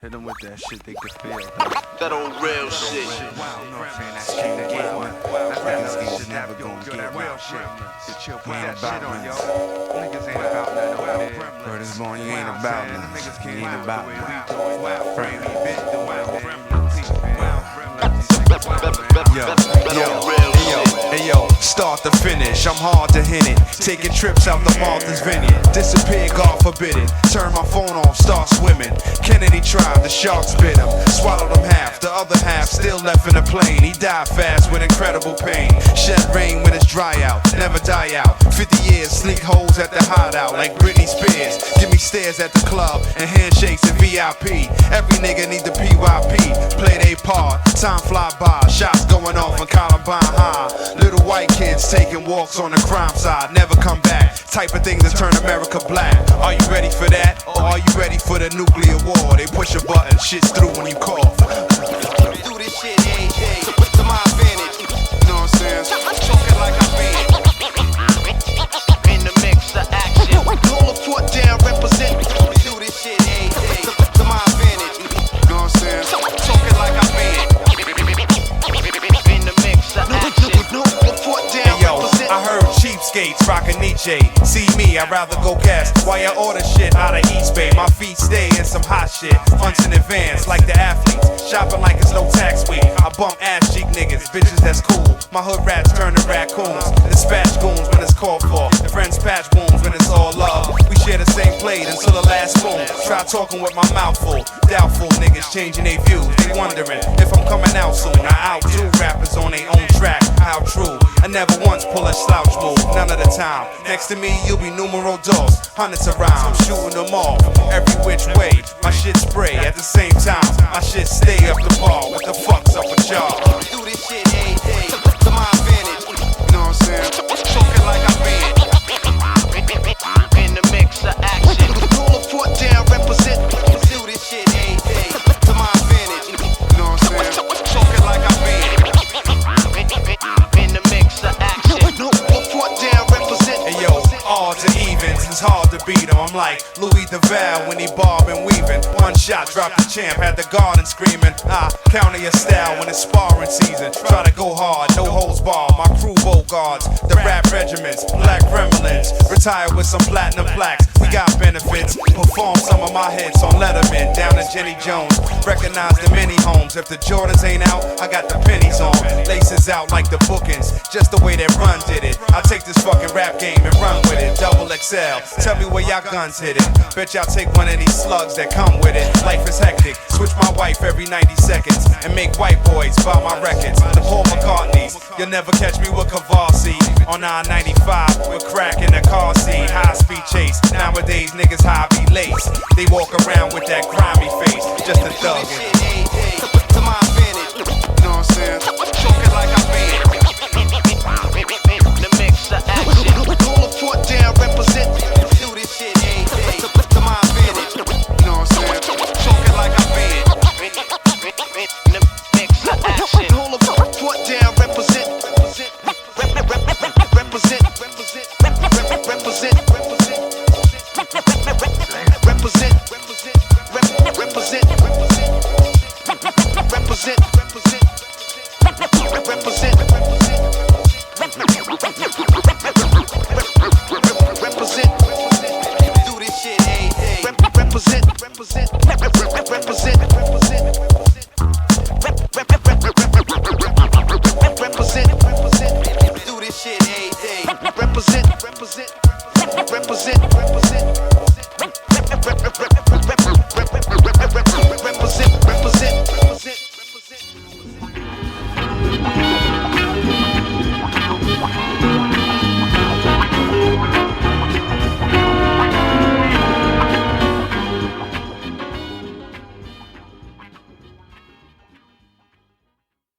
Hit them with that shit they can feel. That old real shit. That shit never gonna get real shit. We ain't about nothing. Niggas ain't about nothing over there. Word is born, you ain't about nothing. You ain't about nothing. Yo, start to finish, I'm hard to hit it. Taking trips out the Martha's Vineyard. Disappear, God forbid it. Turn my phone off, start swimming. Kennedy tried, the sharks bit him. Swallowed him half, the other half still left in the plane. He died fast with incredible pain. Shed rain when it's dry out, never die out. 50 years, sneak holes at the hideout like Britney Spears. Give me stares at the club and handshakes at VIP. Every nigga need the PYP, play they part. Time fly by, shots going off on Columbine High. Little white kids taking walks on the crime side, never come back. Type of thing to turn America black. Are you ready for that? Or are you ready for the nuclear war? They push a button, shit's through when you cough. Do this shit every day to my advantage. You know what I'm saying? Talking like I been in the mix of action. Hold a foot down, represent. Do this shit every day to my advantage. You know what I'm saying? Talking like I been in the mix of action. Hold a foot down, represent. I heard cheapskates rockin' Nietzsche. See me, I'd rather go gas. Why you order shit out of East Bay? My feet stay in some hot shit. Months in advance, like the athletes. Shopping like it's no tax week. I bump ass cheek niggas, bitches that's cool. My hood rats turn to raccoons. Dispatch goons when it's called for. Friends patch wounds when it's all love. We share the same plate until the last spoon. Try talking with my mouth full. Doubtful niggas changing their views. They wondering if I'm coming out soon. I outdo rappers on their own track. How true. I never once pull a slouch move, none of the time. Next to me, you'll be numero dos. Hundreds of rounds, shooting them off every which way. My shit spray at the same time. My shit stay up the bar. What the fuck's up with y'all? Do this shit every day to my advantage. You know what I'm saying? Talking like I been in the mix of action. Hold a foot down, represent. Do this shit every day to my advantage. You know what I'm saying? Talking like I been in the mix of action. Hold a foot down, represent. Hey yo, odds and evens, it's hard to beat him. I'm like Louis DeVal when he bob and weaving. One shot, drop the champ, had the garden screaming. Counter your style when it's sparring season. Try to go hard, no holds barred. My crew guards, the rap regiments, black gremlins. Retire with some platinum plaques. We got benefits. Perform some of my hits on Letterman, down to Jenny Jones. Recognize the mini homes. If the Jordans ain't out, I got the pennies on. Laces out like the bookings, just the way that Run did it. I take this fucking rap game and run with it. Double XL, tell me where y'all guns hit it. Bet y'all take one of these slugs that come with it. Life is hectic, switch my wife every 90 seconds. And make white boys buy my records. The Paul McCartneys, you'll never catch me with Cavarsi. On 995 with crack in the car seat. High speed chase, nowadays niggas high be lace. They walk around with that grimy face, just a thug. To my advantage, you know what I'm saying? Talking like I been in the mix of action. Hold a foot down, represent. Do this shit every day to my advantage, you know what I'm saying? Talking like I been in the mix of action. Hold a foot down, represent. Represent. Do this shit every day. Represent. Do this shit every day. Represent.